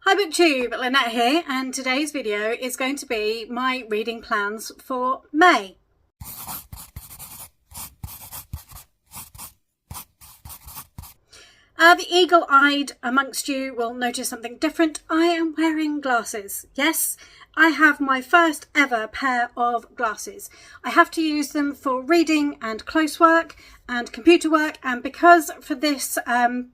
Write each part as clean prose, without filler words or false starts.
Hi BookTube, Lynette here, and today's video is going to be my reading plans for May. The eagle-eyed amongst you will notice something different. I am wearing glasses. Yes, I have my first ever pair of glasses. I have to use them for reading and close work and computer work, and because for this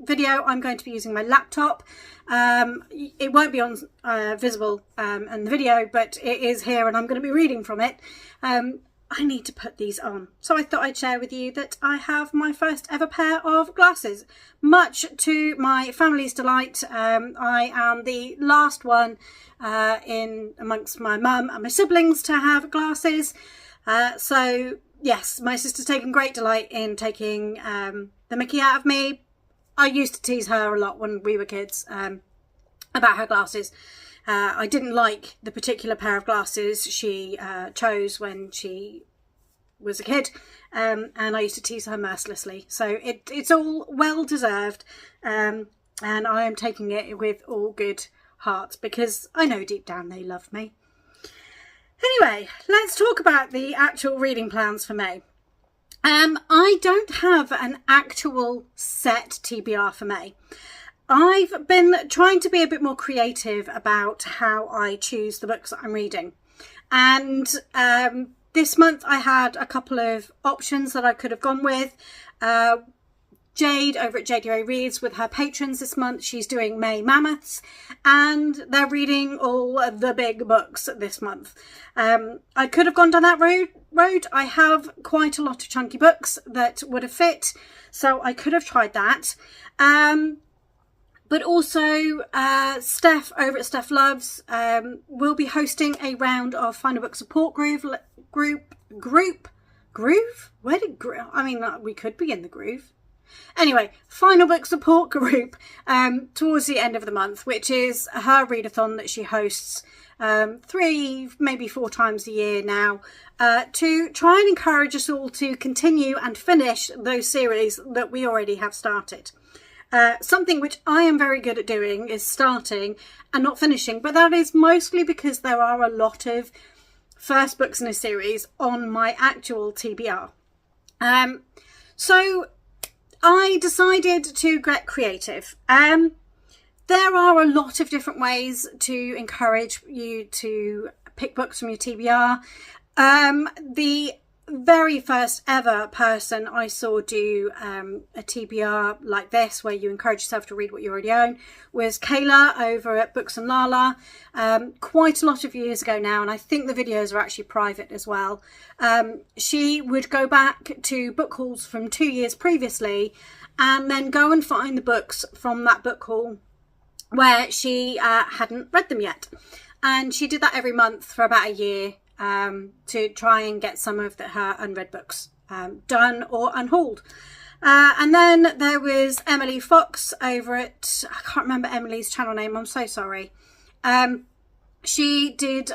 video I'm going to be using my laptop, it won't be on visible in the video, but it is here and I'm going to be reading from it. I need to put these on. So I thought I'd share with you that I have my first ever pair of glasses. Much to my family's delight, I am the last one in amongst my mum and my siblings to have glasses. So yes, my sister's taken great delight in taking the mickey out of me. I used to tease her a lot when we were kids about her glasses. I didn't like the particular pair of glasses she chose when she was a kid, and I used to tease her mercilessly. So it's all well deserved, and I am taking it with all good heart because I know deep down they love me. Anyway, let's talk about the actual reading plans for May. I don't have an actual set TBR for May. I've been trying to be a bit more creative about how I choose the books that I'm reading. And this month I had a couple of options that I could have gone with. Jade over at JDA Reads with her patrons this month, she's doing May Mammoths, and they're reading all the big books this month. I could have gone down that road. I have quite a lot of chunky books that would have fit, so I could have tried that. But also, Steph over at Steph Loves will be hosting a round of Final Book Support Groove? Where did groove? I mean, we could be in the groove. Anyway, Final Book Support Group towards the end of the month, which is her readathon that she hosts 3, maybe 4 times a year now, to try and encourage us all to continue and finish those series that we already have started. Something which I am very good at doing is starting and not finishing, but that is mostly because there are a lot of first books in a series on my actual TBR. So I decided to get creative. There are a lot of different ways to encourage you to pick books from your TBR. The very first ever person I saw do a TBR like this, where you encourage yourself to read what you already own, was Kayla over at Books and Lala, quite a lot of years ago now, and I think the videos are actually private as well. She would go back to book hauls from 2 years previously and then go and find the books from that book haul where she hadn't read them yet, and she did that every month for about a year. To try and get some of her unread books done or unhauled. And then there was Emily Fox over at, I can't remember Emily's channel name, I'm so sorry. She did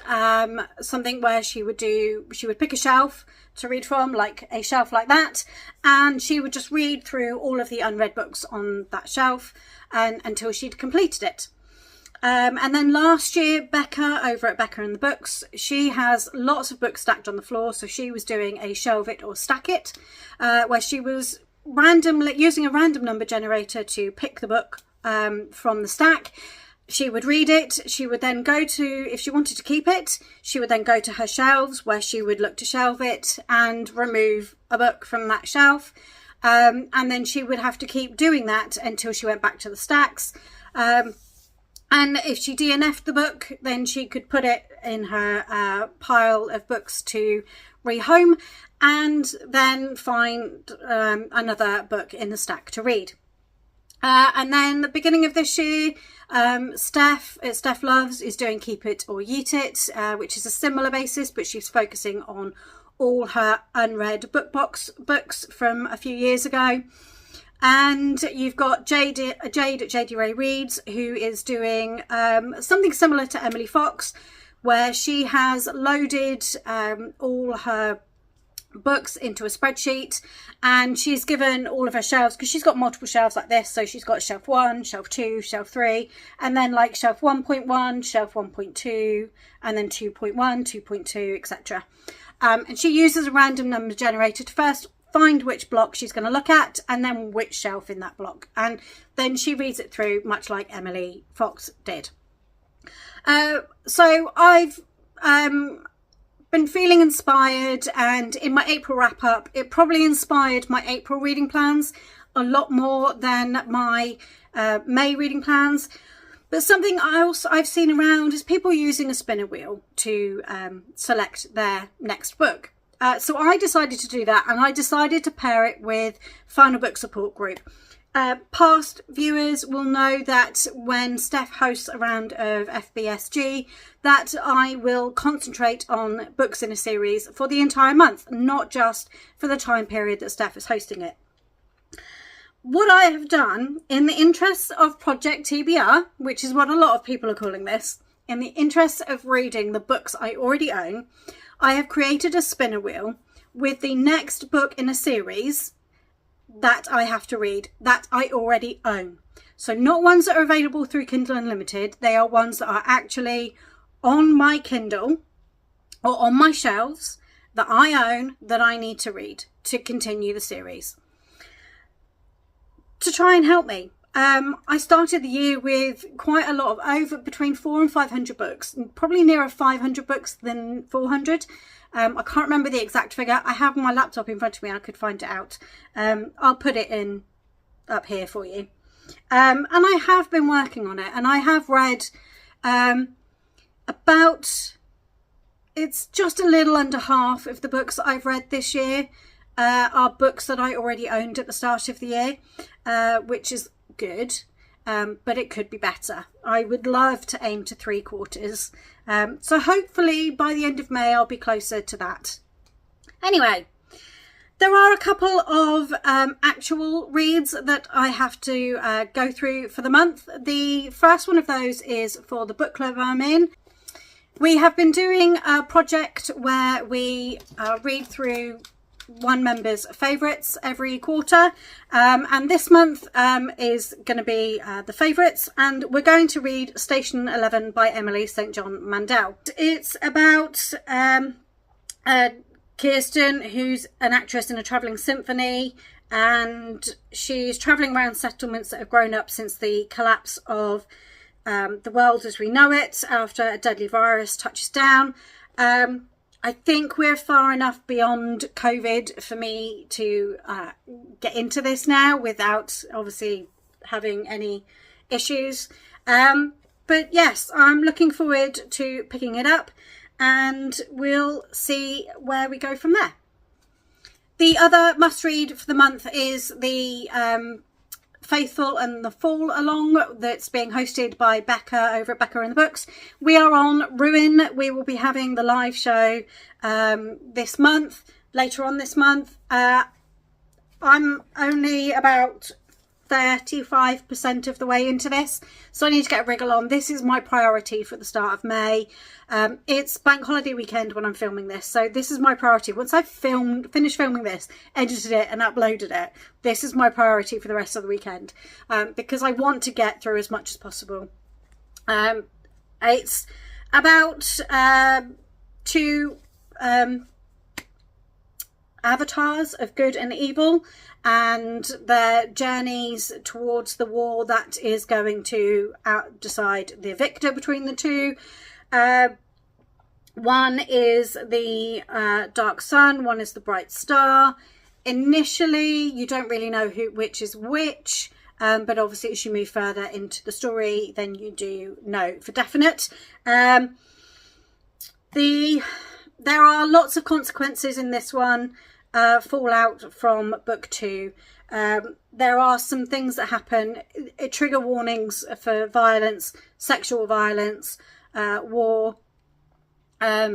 something where she would pick a shelf to read from, like a shelf like that, and she would just read through all of the unread books on that shelf until she'd completed it. And then last year, Becca over at Becca and the Books, she has lots of books stacked on the floor. So she was doing a shelve it or stack it, where she was using a random number generator to pick the book from the stack. She would read it. She would then go to, if she wanted to keep it, she would then go to her shelves where she would look to shelve it and remove a book from that shelf. And then she would have to keep doing that until she went back to the stacks. And if she DNF'd the book, then she could put it in her pile of books to rehome and then find another book in the stack to read. And then the beginning of this year, Steph at Steph Loves is doing Keep It or Yeet It, which is a similar basis, but she's focusing on all her unread books from a few years ago. And you've got Jade at JDA Reads, who is doing something similar to Emily Fox, where she has loaded all her books into a spreadsheet, and she's given all of her shelves, because she's got multiple shelves like this. So she's got shelf 1, shelf 2, shelf 3, and then like shelf 1.1, shelf 1.2, and then 2.1, 2.2, etc. And she uses a random number generator to first find which block she's going to look at, and then which shelf in that block, and then she reads it through, much like Emily Fox did. So I've been feeling inspired, and in my April wrap up, it probably inspired my April reading plans a lot more than my May reading plans. But something I've seen around is people using a spinner wheel to select their next book. So I decided to do that, and I decided to pair it with Final Book Support Group. Past viewers will know that when Steph hosts a round of FBSG, that I will concentrate on books in a series for the entire month, not just for the time period that Steph is hosting it. What I have done, in the interests of Project TBR, which is what a lot of people are calling this, in the interests of reading the books I already own, I have created a spinner wheel with the next book in a series that I have to read that I already own. So not ones that are available through Kindle Unlimited. They are ones that are actually on my Kindle or on my shelves that I own, that I need to read to continue the series. To try and help me, I started the year with quite a lot of between 400 and 500 books, probably nearer 500 books than 400. I can't remember the exact figure. I have my laptop in front of me. I could find it out. I'll put it in up here for you. And I have been working on it, and I have read it's just a little under half of the books that I've read this year are books that I already owned at the start of the year, which is good. But it could be better. I would love to aim to 3/4. So hopefully by the end of May I'll be closer to that. Anyway, there are a couple of actual reads that I have to go through for the month. The first one of those is for the book club I'm in. We have been doing a project where we read through one member's favourites every quarter, and this month is going to be the favourites, and we're going to read Station 11 by Emily St John Mandel. It's about Kirsten, who's an actress in a travelling symphony, and she's travelling around settlements that have grown up since the collapse of the world as we know it after a deadly virus touches down. I think we're far enough beyond COVID for me to get into this now without obviously having any issues. But yes, I'm looking forward to picking it up, and we'll see where we go from there. The other must read for the month is the Faithful and the Fall Along that's being hosted by Becca over at Becca and the Books. We are on Ruin. We will be having the live show this month, later on this month. I'm only about 35% of the way into this, so I need to get a wriggle on. This is my priority for the start of May. It's bank holiday weekend when I'm filming this, so this is my priority. Once I've finished filming this, edited it and uploaded it, this is my priority for the rest of the weekend, because I want to get through as much as possible. It's about two avatars of good and evil, and their journeys towards the war that is going to decide the victor between the two. One is the dark sun, one is the bright star. Initially, you don't really know which is which, but obviously as you move further into the story, then you do know for definite. There are lots of consequences in this one. Fallout from book 2. There are some things that happen, trigger warnings for violence, sexual violence, war, a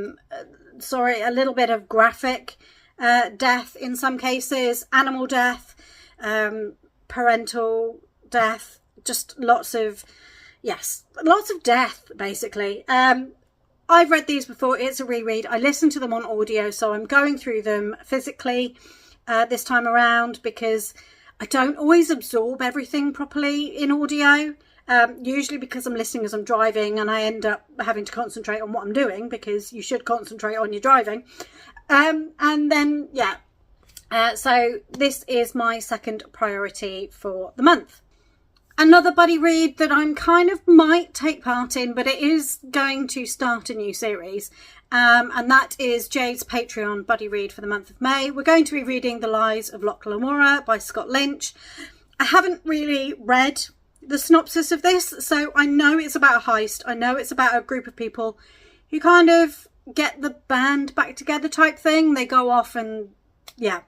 little bit of graphic death in some cases, animal death, parental death, just lots of death basically. I've read these before. It's a reread. I listened to them on audio, so I'm going through them physically this time around, because I don't always absorb everything properly in audio. Usually because I'm listening as I'm driving, and I end up having to concentrate on what I'm doing, because you should concentrate on your driving. And then, yeah. So this is my second priority for the month. Another buddy read that I'm kind of might take part in, but it is going to start a new series. And that is Jade's Patreon buddy read for the month of May. We're going to be reading The Lies of Loch Lamora by Scott Lynch. I haven't really read the synopsis of this, so I know it's about a heist. I know it's about a group of people who kind of get the band back together type thing. They go off and, yeah.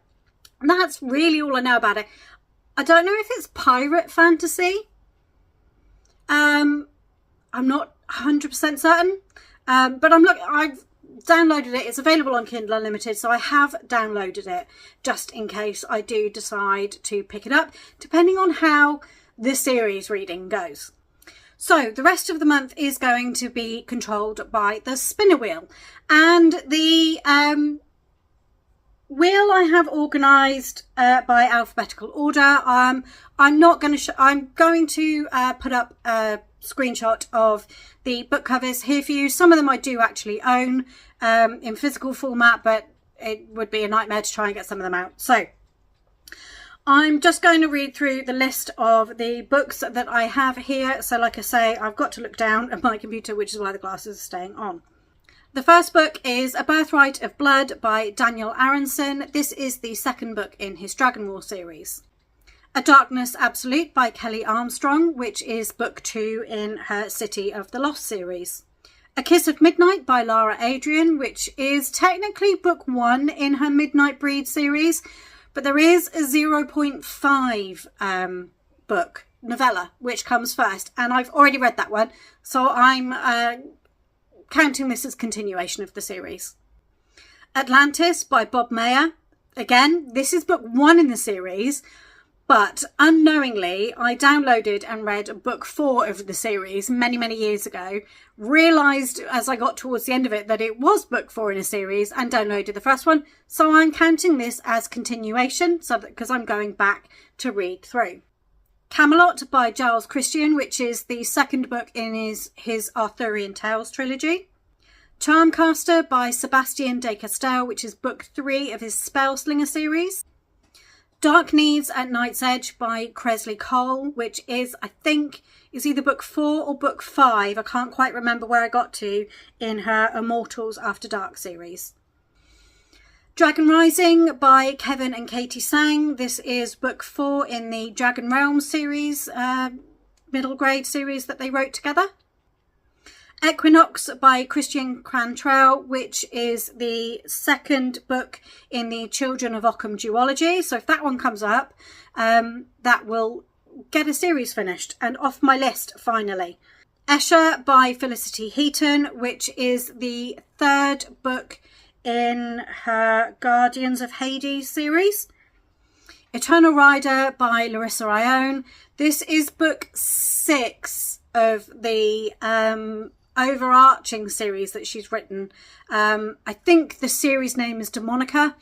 And that's really all I know about it. I don't know if it's pirate fantasy. I'm not 100% certain. But I've downloaded it. It's available on Kindle Unlimited, so I have downloaded it just in case I do decide to pick it up, depending on how the series reading goes. So the rest of the month is going to be controlled by the spinner wheel, and the wheel I have organised by alphabetical order. I'm going to put up a screenshot of the book covers here for you. Some of them I do actually own in physical format, but it would be a nightmare to try and get some of them out. So I'm just going to read through the list of the books that I have here. So like I say, I've got to look down at my computer, which is why the glasses are staying on. The first book is A Birthright of Blood by Daniel Aronson. This is the second book in his Dragon War series. A Darkness Absolute by Kelly Armstrong, which is book 2 in her City of the Lost series. A Kiss of Midnight by Lara Adrian, which is technically book 1 in her Midnight Breed series, but there is a 0.5 book, novella, which comes first, and I've already read that one, so I'm counting this as continuation of the series. Atlantis by Bob Mayer. Again, this is book 1 in the series, but unknowingly I downloaded and read book 4 of the series many years ago, realised as I got towards the end of it that it was book 4 in a series, and downloaded the first one, so I'm counting this as continuation, because I'm going back to read through. Camelot by Giles Christian, which is the second book in his Arthurian Tales trilogy. Charmcaster by Sebastian de Castell, which is book 3 of his Spellslinger series. Dark Needs at Night's Edge by Cresley Cole, which is, I think, is either book 4 or book 5. I can't quite remember where I got to in her Immortals After Dark series. Dragon Rising by Kevin and Katie Sang. This is book 4 in the Dragon Realm series, middle grade series that they wrote together. Equinox by Christian Cantrell, which is the second book in the Children of Occam duology. So if that one comes up, that will get a series finished and off my list finally. Escher by Felicity Heaton, which is the third book in her Guardians of Hades series. Eternal Rider by Larissa Ione. This is book 6 of the overarching series that she's written. I think the series name is Demonica,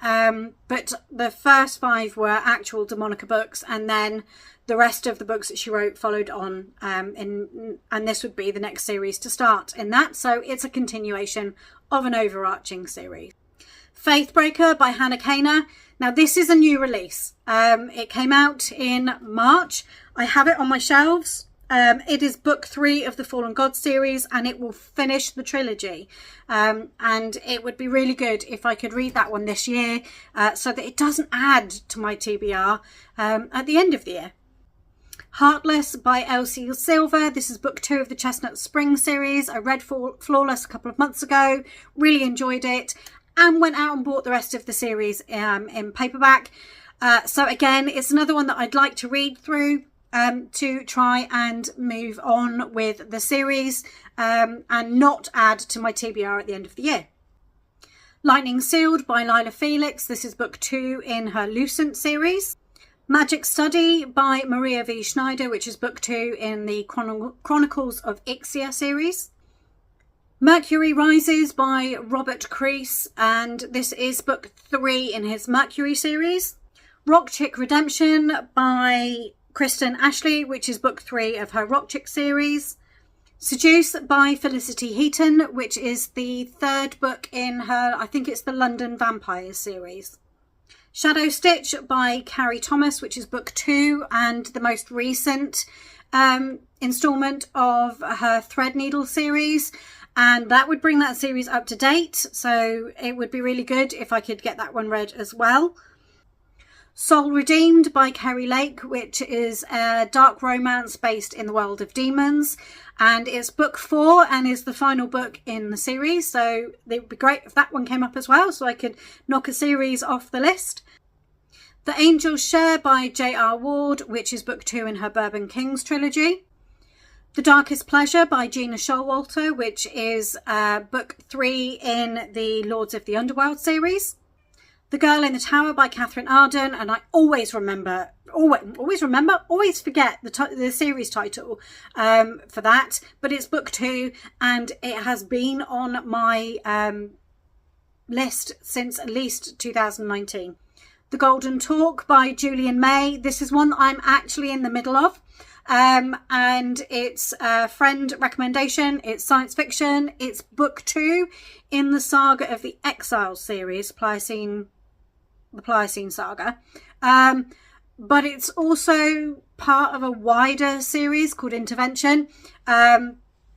but the first 5 were actual Demonica books, and then the rest of the books that she wrote followed on, and this would be the next series to start in that, so it's a continuation of an overarching series. Faithbreaker by Hannah Kaner. Now this is a new release. It came out in March. I have it on my shelves. It is book 3 of the Fallen Gods series, and it will finish the trilogy, and it would be really good if I could read that one this year, so that it doesn't add to my TBR at the end of the year. Heartless by Elsie Silver. This is book 2 of the Chestnut Spring series. I read Flawless a couple of months ago, really enjoyed it, and went out and bought the rest of the series in paperback. So again, it's another one that I'd like to read through to try and move on with the series and not add to my TBR at the end of the year. Lightning Sealed by Lila Felix. This is book 2 in her Lucent series. Magic Study by Maria V. Schneider, which is book 2 in the Chronicles of Ixia series. Mercury Rises by Robert Crease, and this is book 3 in his Mercury series. Rock Chick Redemption by Kristen Ashley, which is book 3 of her Rock Chick series. Seduce by Felicity Heaton, which is the 3rd book in her, I think it's the London Vampires series. Shadow Stitch by Carrie Thomas, which is book 2 and the most recent instalment of her Threadneedle series, and that would bring that series up to date, so it would be really good if I could get that one read as well. Soul Redeemed by Kerry Lake, which is a dark romance based in the world of demons, and it's book 4 and is the final book in the series, so it would be great if that one came up as well so I could knock a series off the list. The Angel's Share by J.R. Ward, which is book 2 in her Bourbon Kings trilogy. The Darkest Pleasure by Gina Showalter, which is book 3 in the Lords of the Underworld series. The Girl in the Tower by Catherine Arden, and I always forget the series title for that, but it's book 2 and it has been on my list since at least 2019. The Golden Talk by Julian May. This is one that I'm actually in the middle of, and it's a friend recommendation. It's science fiction. It's book 2 in the Saga of the Exiles series, the Pliocene saga, but it's also part of a wider series called Intervention,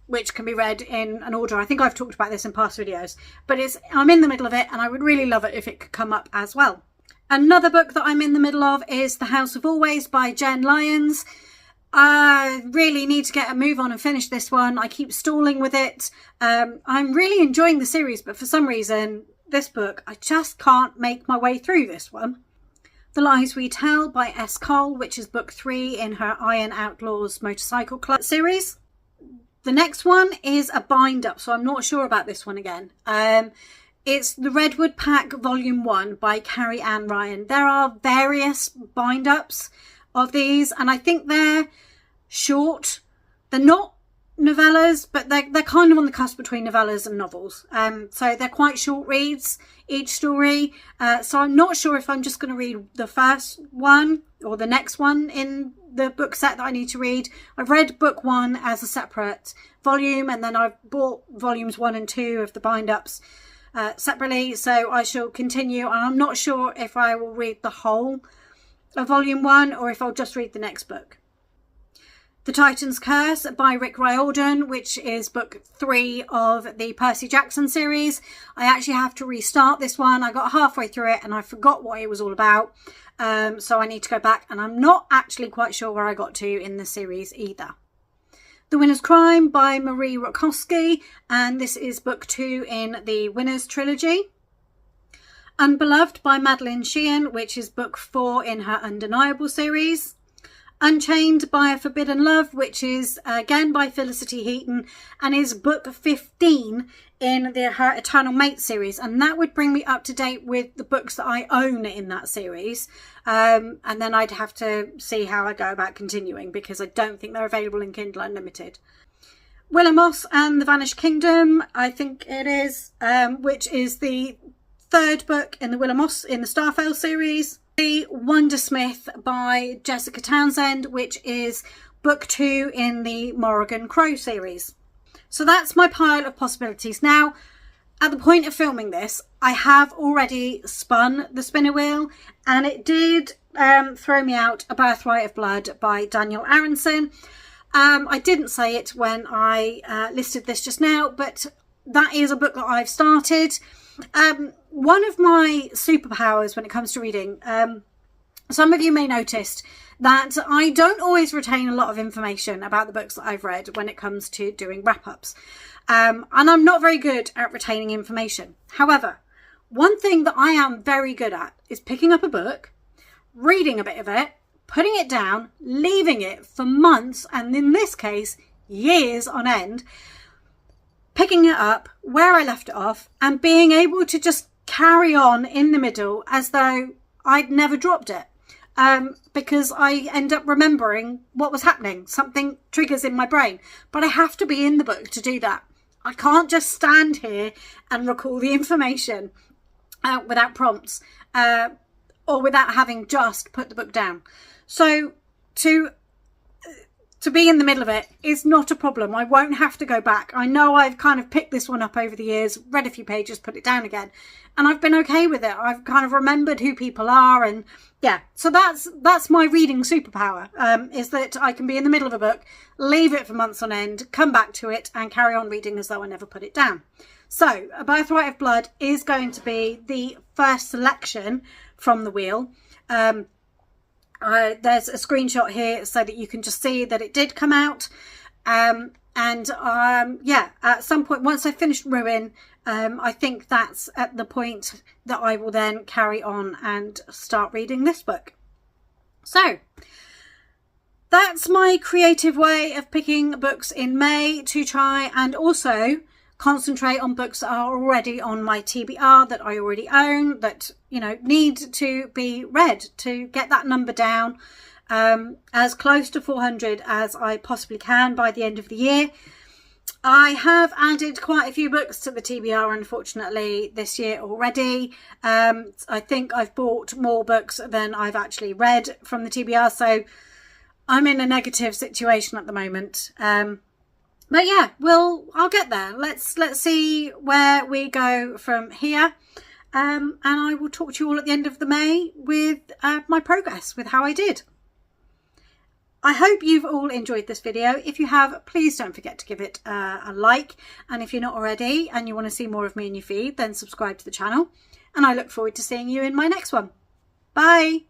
which can be read in an order. I think I've talked about this in past videos, but I'm in the middle of it and I would really love it if it could come up as well. Another book that I'm in the middle of is The House of Always by Jen Lyons. I really need to get a move on and finish this one. I keep stalling with it. I'm really enjoying the series, but for some reason this book, I just can't make my way through this one. The Lies We Tell by S. Cole, which is book 3 in her Iron Outlaws Motorcycle Club series. The next one is a bind-up, so I'm not sure about this one again. It's The Redwood Pack Volume 1 by Carrie Ann Ryan. There are various bind-ups of these, and I think they're short. They're not novellas, but they're kind of on the cusp between novellas and novels, so they're quite short reads each story, so I'm not sure if I'm just going to read the first one or the next one in the book set that I need to read. I've read book 1 as a separate volume, and then I've bought volumes 1 and 2 of the bind-ups separately, so I shall continue, and I'm not sure if I will read the whole of volume 1 or if I'll just read the next book. The Titan's Curse by Rick Riordan, which is book 3 of the Percy Jackson series. I actually have to restart this one. I got halfway through it and I forgot what it was all about. So I need to go back, and I'm not actually quite sure where I got to in the series either. The Winner's Crime by Marie Rokowski, and this is book 2 in the Winners trilogy. Unbeloved by Madeline Sheehan, which is book 4 in her Undeniable series. Unchained by a Forbidden Love, which is again by Felicity Heaton and is book 15 in her Eternal Mate series, and that would bring me up to date with the books that I own in that series, and then I'd have to see how I go about continuing, because I don't think they're available in Kindle Unlimited. Willamos and the Vanished Kingdom, I think it is, which is the 3rd book in the Willamos in the Starfell series. The Wondersmith by Jessica Townsend, which is book 2 in the Morrigan Crow series. So that's my pile of possibilities. Now, at the point of filming this, I have already spun the spinner wheel, and it did throw me out A Birthright of Blood by Daniel Aronson. I didn't say it when I listed this just now, but that is a book that I've started. One of my superpowers when it comes to reading, some of you may notice that I don't always retain a lot of information about the books that I've read when it comes to doing wrap-ups, and I'm not very good at retaining information. However, one thing that I am very good at is picking up a book, reading a bit of it, putting it down, leaving it for months, and in this case years on end, picking it up where I left it off and being able to just carry on in the middle as though I'd never dropped it, because I end up remembering what was happening. Something triggers in my brain, but I have to be in the book to do that. I can't just stand here and recall the information without prompts or without having just put the book down. So to be in the middle of it is not a problem. I won't have to go back. I know I've kind of picked this one up over the years, read a few pages, put it down again, and I've been okay with it. I've kind of remembered who people are, and yeah, so that's my reading superpower, is that I can be in the middle of a book, leave it for months on end, come back to it and carry on reading as though I never put it down. So A Birthright of Blood is going to be the first selection from the wheel. There's a screenshot here so that you can just see that it did come out. Yeah, at some point, once I finished Ruin, I think that's at the point that I will then carry on and start reading this book. So that's my creative way of picking books in May to try and also concentrate on books that are already on my TBR, that I already own, that, you know, need to be read to get that number down as close to 400 as I possibly can by the end of the year. I have added quite a few books to the TBR, unfortunately, this year already. I think I've bought more books than I've actually read from the TBR, so I'm in a negative situation at the moment. But yeah, I'll get there. Let's see where we go from here. And I will talk to you all at the end of the May with my progress, with how I did. I hope you've all enjoyed this video. If you have, please don't forget to give it a like. And if you're not already and you want to see more of me in your feed, then subscribe to the channel. And I look forward to seeing you in my next one. Bye.